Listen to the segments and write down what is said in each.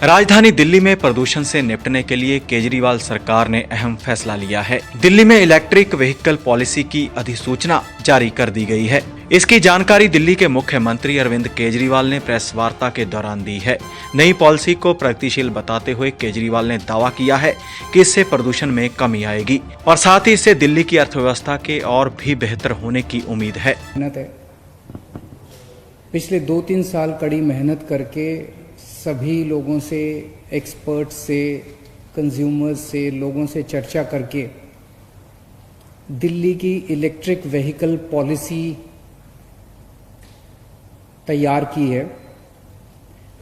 राजधानी दिल्ली में प्रदूषण से निपटने के लिए केजरीवाल सरकार ने अहम फैसला लिया है। दिल्ली में इलेक्ट्रिक व्हीकल पॉलिसी की अधिसूचना जारी कर दी गई है। इसकी जानकारी दिल्ली के मुख्यमंत्री अरविंद केजरीवाल ने प्रेस वार्ता के दौरान दी है। नई पॉलिसी को प्रगतिशील बताते हुए केजरीवाल ने दावा किया है कि इससे प्रदूषण में कमी आएगी और साथ ही इससे दिल्ली की अर्थव्यवस्था के और भी बेहतर होने की उम्मीद है। पिछले 2-3 साल कड़ी मेहनत करके सभी लोगों से, एक्सपर्ट्स से, कंज्यूमर्स से, लोगों से चर्चा करके दिल्ली की इलेक्ट्रिक व्हीकल पॉलिसी तैयार की है।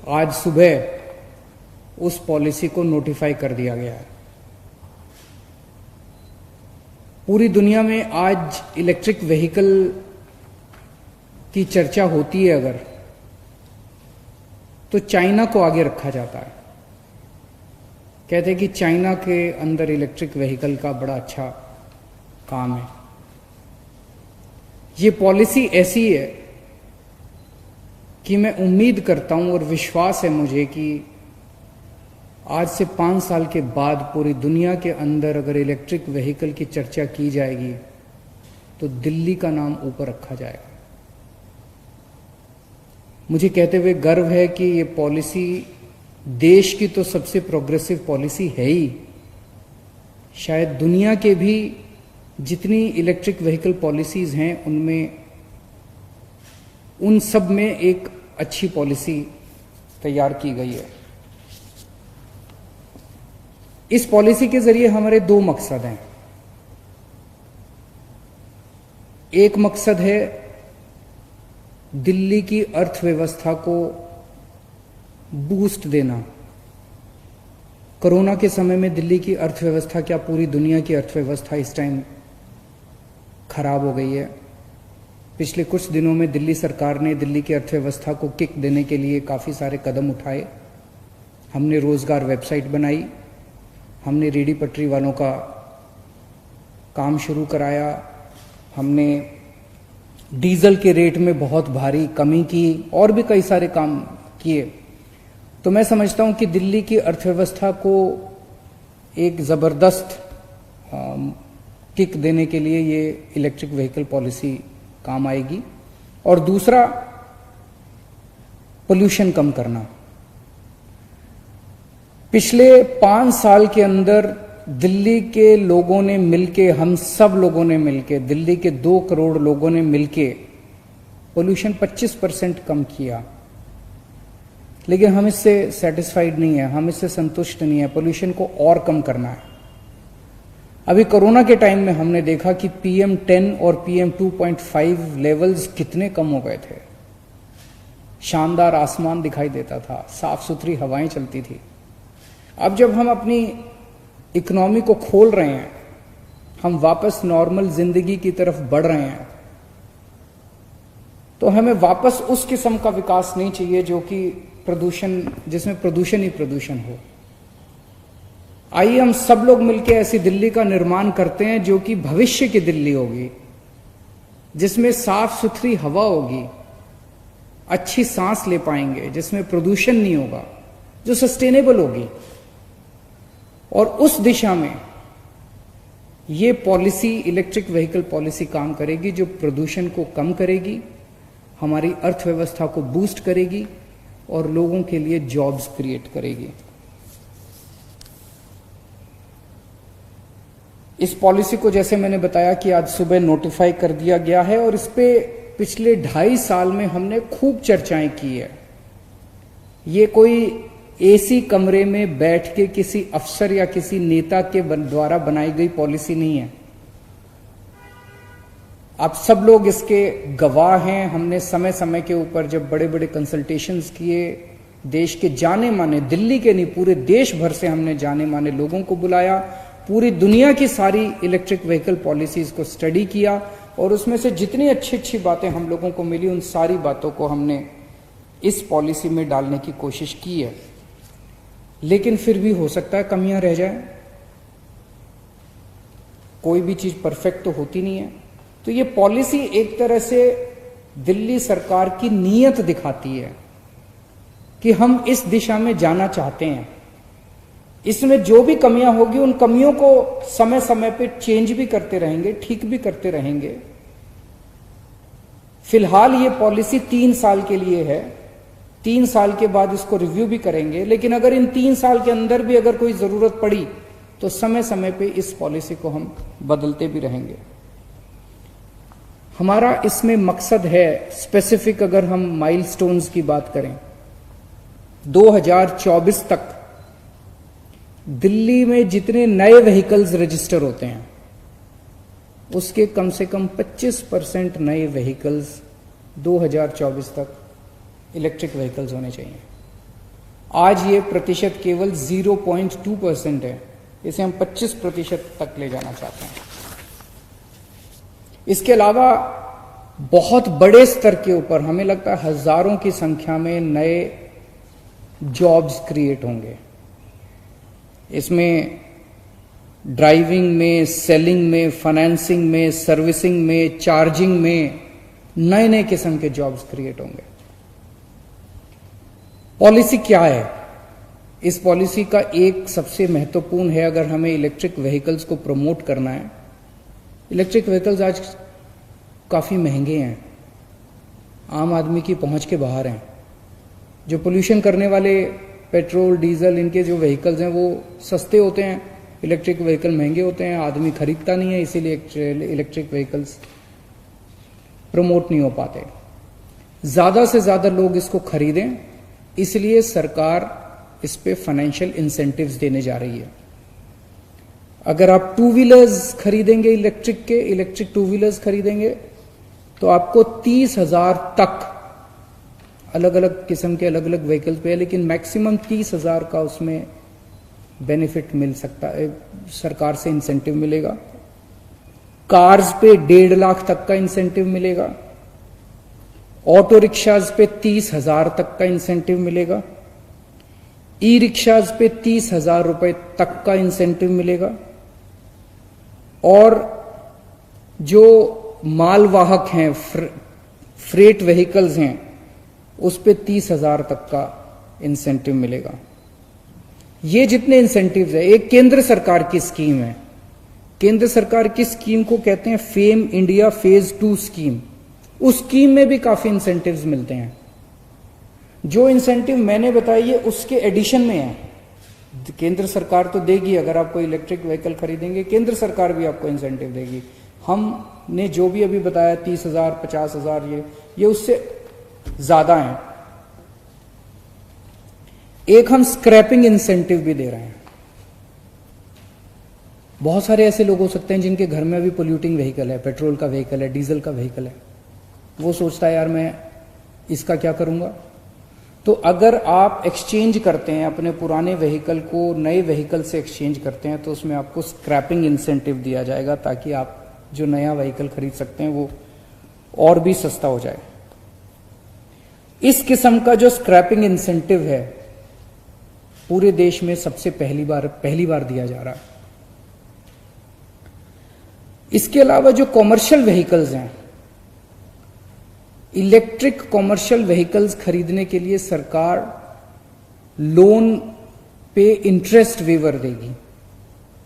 आज सुबह उस पॉलिसी को नोटिफाई कर दिया गया है। पूरी दुनिया में आज इलेक्ट्रिक व्हीकल की चर्चा होती है अगर, तो चाइना को आगे रखा जाता है। कहते हैं कि चाइना के अंदर इलेक्ट्रिक व्हीकल का बड़ा अच्छा काम है। ये पॉलिसी ऐसी है कि मैं उम्मीद करता हूं और विश्वास है मुझे कि आज से 5 साल के बाद पूरी दुनिया के अंदर अगर इलेक्ट्रिक व्हीकल की चर्चा की जाएगी तो दिल्ली का नाम ऊपर रखा जाएगा। मुझे कहते हुए गर्व है कि ये पॉलिसी देश की तो सबसे प्रोग्रेसिव पॉलिसी है ही, शायद दुनिया के भी जितनी इलेक्ट्रिक व्हीकल पॉलिसीज हैं उनमें, उन सब में एक अच्छी पॉलिसी तैयार की गई है। इस पॉलिसी के जरिए हमारे 2 मकसद हैं। एक मकसद है दिल्ली की अर्थव्यवस्था को बूस्ट देना। कोरोना के समय में दिल्ली की अर्थव्यवस्था, क्या पूरी दुनिया की अर्थव्यवस्था इस टाइम खराब हो गई है। पिछले कुछ दिनों में दिल्ली सरकार ने दिल्ली की अर्थव्यवस्था को किक देने के लिए काफ़ी सारे कदम उठाए। हमने रोजगार वेबसाइट बनाई, हमने रेडी पटरी वालों का काम शुरू कराया, हमने डीजल के रेट में बहुत भारी कमी की और भी कई सारे काम किए। तो मैं समझता हूं कि दिल्ली की अर्थव्यवस्था को एक ज़बरदस्त किक देने के लिए ये इलेक्ट्रिक व्हीकल पॉलिसी काम आएगी। और दूसरा, पोल्यूशन कम करना। पिछले 5 साल के अंदर दिल्ली के लोगों ने मिलके, हम सब लोगों ने मिलके, दिल्ली के 2 करोड़ लोगों ने मिलके पोल्यूशन 25% कम किया। लेकिन हम इससे सेटिस्फाइड नहीं है, हम इससे संतुष्ट नहीं है। पोल्यूशन को और कम करना है। अभी कोरोना के टाइम में हमने देखा कि PM10 और PM2.5 लेवल्स कितने कम हो गए थे। शानदार आसमान दिखाई देता था, साफ सुथरी हवाएं चलती थी। अब जब हम अपनी इकोनॉमी को खोल रहे हैं, हम वापस नॉर्मल जिंदगी की तरफ बढ़ रहे हैं, तो हमें वापस उस किस्म का विकास नहीं चाहिए जो कि प्रदूषण, जिसमें प्रदूषण ही प्रदूषण हो। आइए हम सब लोग मिलकर ऐसी दिल्ली का निर्माण करते हैं जो कि भविष्य की दिल्ली होगी, जिसमें साफ सुथरी हवा होगी, अच्छी सांस ले पाएंगे, जिसमें प्रदूषण नहीं होगा, जो सस्टेनेबल होगी। और उस दिशा में ये पॉलिसी, इलेक्ट्रिक व्हीकल पॉलिसी काम करेगी, जो प्रदूषण को कम करेगी, हमारी अर्थव्यवस्था को बूस्ट करेगी और लोगों के लिए जॉब्स क्रिएट करेगी। इस पॉलिसी को, जैसे मैंने बताया, कि आज सुबह नोटिफाई कर दिया गया है और इस पे पिछले 2.5 साल में हमने खूब चर्चाएं की है। ये कोई एसी कमरे में बैठ के किसी अफसर या किसी नेता के द्वारा बनाई गई पॉलिसी नहीं है। आप सब लोग इसके गवाह हैं। हमने समय समय के ऊपर जब बड़े बड़े कंसल्टेशंस किए, देश के जाने माने, दिल्ली के नहीं पूरे देश भर से हमने जाने माने लोगों को बुलाया, पूरी दुनिया की सारी इलेक्ट्रिक व्हीकल पॉलिसीज को स्टडी किया और उसमें से जितनी अच्छी अच्छी बातें हम लोगों को मिली, उन सारी बातों को हमने इस पॉलिसी में डालने की कोशिश की है। लेकिन फिर भी हो सकता है कमियां रह जाए। कोई भी चीज परफेक्ट तो होती नहीं है। तो ये पॉलिसी एक तरह से दिल्ली सरकार की नीयत दिखाती है कि हम इस दिशा में जाना चाहते हैं। इसमें जो भी कमियां होगी उन कमियों को समय समय पे चेंज भी करते रहेंगे, ठीक भी करते रहेंगे। फिलहाल ये पॉलिसी 3 साल के लिए है, 3 साल के बाद इसको रिव्यू भी करेंगे, लेकिन अगर इन 3 साल के अंदर भी अगर कोई जरूरत पड़ी तो समय समय पे इस पॉलिसी को हम बदलते भी रहेंगे। हमारा इसमें मकसद है स्पेसिफिक, अगर हम माइलस्टोन्स की बात करें, 2024 तक दिल्ली में जितने नए व्हीकल्स रजिस्टर होते हैं उसके कम से कम 25% नए व्हीकल्स 2024 तक इलेक्ट्रिक व्हीकल्स होने चाहिए। आज ये प्रतिशत केवल 0.2% है, इसे हम 25% तक ले जाना चाहते हैं। इसके अलावा बहुत बड़े स्तर के ऊपर हमें लगता है हजारों की संख्या में नए जॉब्स क्रिएट होंगे। इसमें ड्राइविंग में, सेलिंग में, फाइनेंसिंग में, सर्विसिंग में, चार्जिंग में नए नए किस्म के जॉब्स क्रिएट होंगे। पॉलिसी क्या है? इस पॉलिसी का एक सबसे महत्वपूर्ण है, अगर हमें इलेक्ट्रिक व्हीकल्स को प्रमोट करना है। इलेक्ट्रिक व्हीकल्स आज काफी महंगे हैं, आम आदमी की पहुंच के बाहर हैं। जो पोल्यूशन करने वाले पेट्रोल, डीजल, इनके जो व्हीकल्स हैं वो सस्ते होते हैं, इलेक्ट्रिक व्हीकल महंगे होते हैं, आदमी खरीदता नहीं है, इसीलिए इलेक्ट्रिक व्हीकल्स प्रमोट नहीं हो पाते। ज्यादा से ज्यादा लोग इसको खरीदें, इसलिए सरकार इस पे फाइनेंशियल इंसेंटिव्स देने जा रही है। अगर आप 2 व्हीलर्स खरीदेंगे, इलेक्ट्रिक 2 व्हीलर्स खरीदेंगे तो आपको 30,000 तक, अलग अलग किस्म के अलग अलग व्हीकल्स पे है, लेकिन मैक्सिमम 30,000 का उसमें बेनिफिट मिल सकता है, सरकार से इंसेंटिव मिलेगा। कार्स पे 1.5 लाख तक का इंसेंटिव मिलेगा। ऑटो रिक्शाज पे 30,000 तक का इंसेंटिव मिलेगा। ई रिक्शाज पे 30,000 रुपए तक का इंसेंटिव मिलेगा। और जो मालवाहक हैं, फ्रेट व्हीकल्स हैं, उस पे 30,000 तक का इंसेंटिव मिलेगा। ये जितने इंसेंटिव्स है, एक केंद्र सरकार की स्कीम है। केंद्र सरकार की स्कीम को कहते हैं फेम इंडिया फेज 2 स्कीम। उस स्कीम में भी काफी इंसेंटिव्स मिलते हैं। जो इंसेंटिव मैंने बताई है उसके एडिशन में है। केंद्र सरकार तो देगी, अगर आप कोई इलेक्ट्रिक व्हीकल खरीदेंगे केंद्र सरकार भी आपको इंसेंटिव देगी। हमने जो भी अभी बताया 30,000, 50,000, ये उससे ज्यादा है। एक हम स्क्रैपिंग इंसेंटिव भी दे रहे हैं। बहुत सारे ऐसे लोग हो सकते हैं जिनके घर में अभी पोल्यूटिंग व्हीकल है, पेट्रोल का व्हीकल है, डीजल का व्हीकल है। वो सोचता है यार मैं इसका क्या करूंगा। तो अगर आप एक्सचेंज करते हैं अपने पुराने व्हीकल को नए व्हीकल से एक्सचेंज करते हैं तो उसमें आपको स्क्रैपिंग इंसेंटिव दिया जाएगा, ताकि आप जो नया व्हीकल खरीद सकते हैं वो और भी सस्ता हो जाए। इस किस्म का जो स्क्रैपिंग इंसेंटिव है पूरे देश में सबसे पहली बार दिया जा रहा है। इसके अलावा जो कॉमर्शियल व्हीकल्स हैं, इलेक्ट्रिक कॉमर्शियल व्हीकल्स खरीदने के लिए सरकार लोन पे इंटरेस्ट वेवर देगी।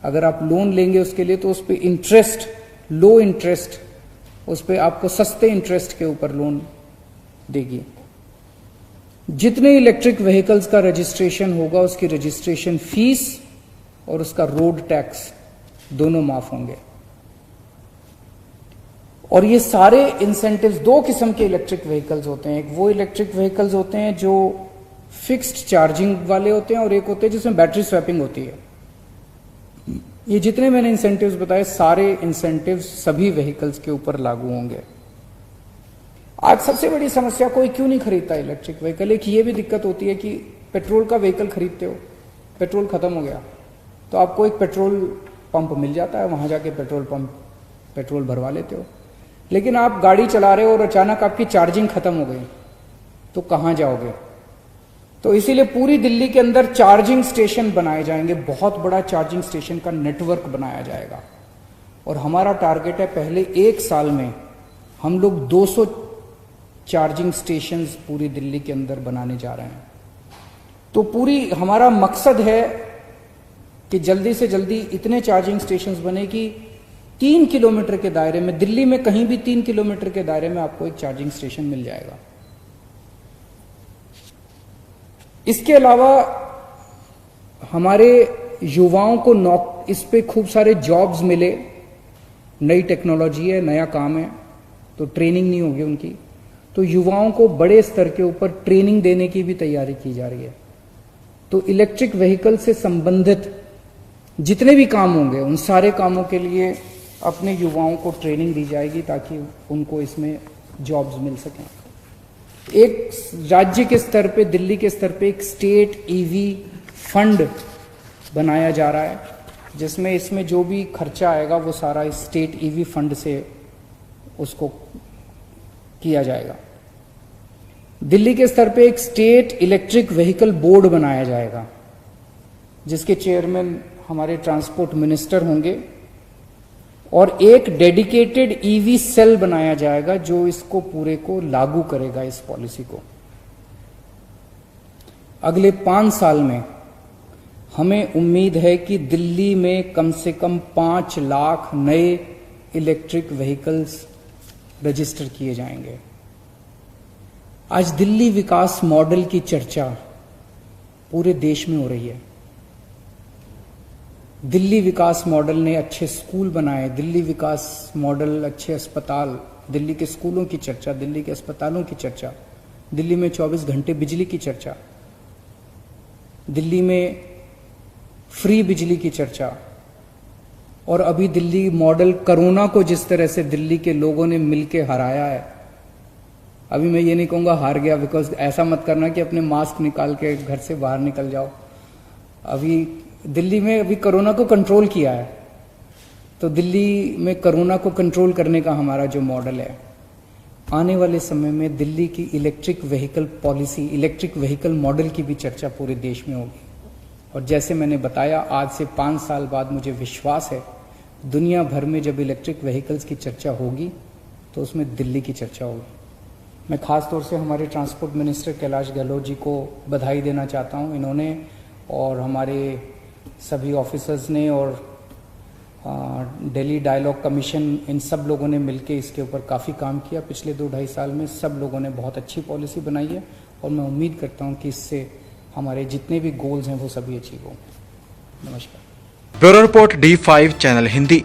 अगर आप लोन लेंगे उसके लिए तो उस पे इंटरेस्ट, लो इंटरेस्ट, उस पे आपको सस्ते इंटरेस्ट के ऊपर लोन देगी। जितने इलेक्ट्रिक व्हीकल्स का रजिस्ट्रेशन होगा उसकी रजिस्ट्रेशन फीस और उसका रोड टैक्स दोनों माफ होंगे। और ये सारे इंसेंटिव्स, 2 किस्म के इलेक्ट्रिक व्हीकल्स होते हैं। एक वो इलेक्ट्रिक व्हीकल्स होते हैं जो फिक्स्ड चार्जिंग वाले होते हैं और एक होते हैं जिसमें बैटरी स्वैपिंग होती है। ये जितने मैंने इंसेंटिव्स बताए सारे इंसेंटिव्स सभी व्हीकल्स के ऊपर लागू होंगे। आज सबसे बड़ी समस्या कोई क्यों नहीं खरीदता इलेक्ट्रिक व्हीकल। एक ये भी दिक्कत होती है कि पेट्रोल का व्हीकल खरीदते हो, पेट्रोल खत्म हो गया तो आपको एक पेट्रोल पंप मिल जाता है, वहां जाके पेट्रोल भरवा लेते हो। लेकिन आप गाड़ी चला रहे हो और अचानक आपकी चार्जिंग खत्म हो गई तो कहां जाओगे। तो इसीलिए पूरी दिल्ली के अंदर चार्जिंग स्टेशन बनाए जाएंगे, बहुत बड़ा चार्जिंग स्टेशन का नेटवर्क बनाया जाएगा। और हमारा टारगेट है पहले 1 साल में हम लोग 200 चार्जिंग स्टेशंस पूरी दिल्ली के अंदर बनाने जा रहे हैं। तो पूरी हमारा मकसद है कि जल्दी से जल्दी इतने चार्जिंग स्टेशंस बने कि 3 किलोमीटर के दायरे में, दिल्ली में कहीं भी 3 किलोमीटर के दायरे में आपको एक चार्जिंग स्टेशन मिल जाएगा। इसके अलावा हमारे युवाओं को इस पे खूब सारे जॉब्स मिले। नई टेक्नोलॉजी है, नया काम है, तो ट्रेनिंग नहीं होगी उनकी, तो युवाओं को बड़े स्तर के ऊपर ट्रेनिंग देने की भी तैयारी की जा रही है। तो इलेक्ट्रिक व्हीकल से संबंधित जितने भी काम होंगे उन सारे कामों के लिए अपने युवाओं को ट्रेनिंग दी जाएगी ताकि उनको इसमें जॉब्स मिल सकें। एक राज्य के स्तर पे, दिल्ली के स्तर पे एक स्टेट ईवी फंड बनाया जा रहा है, जिसमें इसमें जो भी खर्चा आएगा वो सारा इस स्टेट ईवी फंड से उसको किया जाएगा। दिल्ली के स्तर पे एक स्टेट इलेक्ट्रिक व्हीकल बोर्ड बनाया जाएगा, जिसके चेयरमैन हमारे ट्रांसपोर्ट मिनिस्टर होंगे, और एक डेडिकेटेड ईवी सेल बनाया जाएगा जो इसको पूरे को लागू करेगा, इस पॉलिसी को। अगले 5 साल में हमें उम्मीद है कि दिल्ली में कम से कम 5 लाख नए इलेक्ट्रिक व्हीकल्स रजिस्टर किए जाएंगे। आज दिल्ली विकास मॉडल की चर्चा पूरे देश में हो रही है। दिल्ली विकास मॉडल ने अच्छे स्कूल बनाए, दिल्ली विकास मॉडल अच्छे अस्पताल, दिल्ली के स्कूलों की चर्चा, दिल्ली के अस्पतालों की चर्चा, दिल्ली में 24 घंटे बिजली की चर्चा, दिल्ली में फ्री बिजली की चर्चा, और अभी दिल्ली मॉडल कोरोना को जिस तरह से दिल्ली के लोगों ने मिलके हराया है। अभी मैं ये नहीं कहूँगा हार गया, बिकॉज ऐसा मत करना कि अपने मास्क निकाल के घर से बाहर निकल जाओ। अभी दिल्ली में अभी कोरोना को कंट्रोल किया है, तो दिल्ली में कोरोना को कंट्रोल करने का हमारा जो मॉडल है, आने वाले समय में दिल्ली की electric vehicle policy, electric vehicle model की भी चर्चा पूरे देश में होगी। और जैसे मैंने बताया, आज से 5 साल बाद मुझे विश्वास है दुनिया भर में जब इलेक्ट्रिक व्हीकल्स की चर्चा होगी तो उसमें दिल्ली की चर्चा होगी। मैं खास तौर से हमारे ट्रांसपोर्ट मिनिस्टर कैलाश गहलोत जी को बधाई देना चाहता हूं। इन्होंने और हमारे सभी ऑफिसर्स ने और दिल्ली डायलॉग कमीशन, इन सब लोगों ने मिलकर इसके ऊपर काफ़ी काम किया। पिछले 2-2.5 साल में सब लोगों ने बहुत अच्छी पॉलिसी बनाई है, और मैं उम्मीद करता हूँ कि इससे हमारे जितने भी गोल्स हैं वो सभी अचीव होंगे। नमस्कार। Bureau report D5 channel Hindi.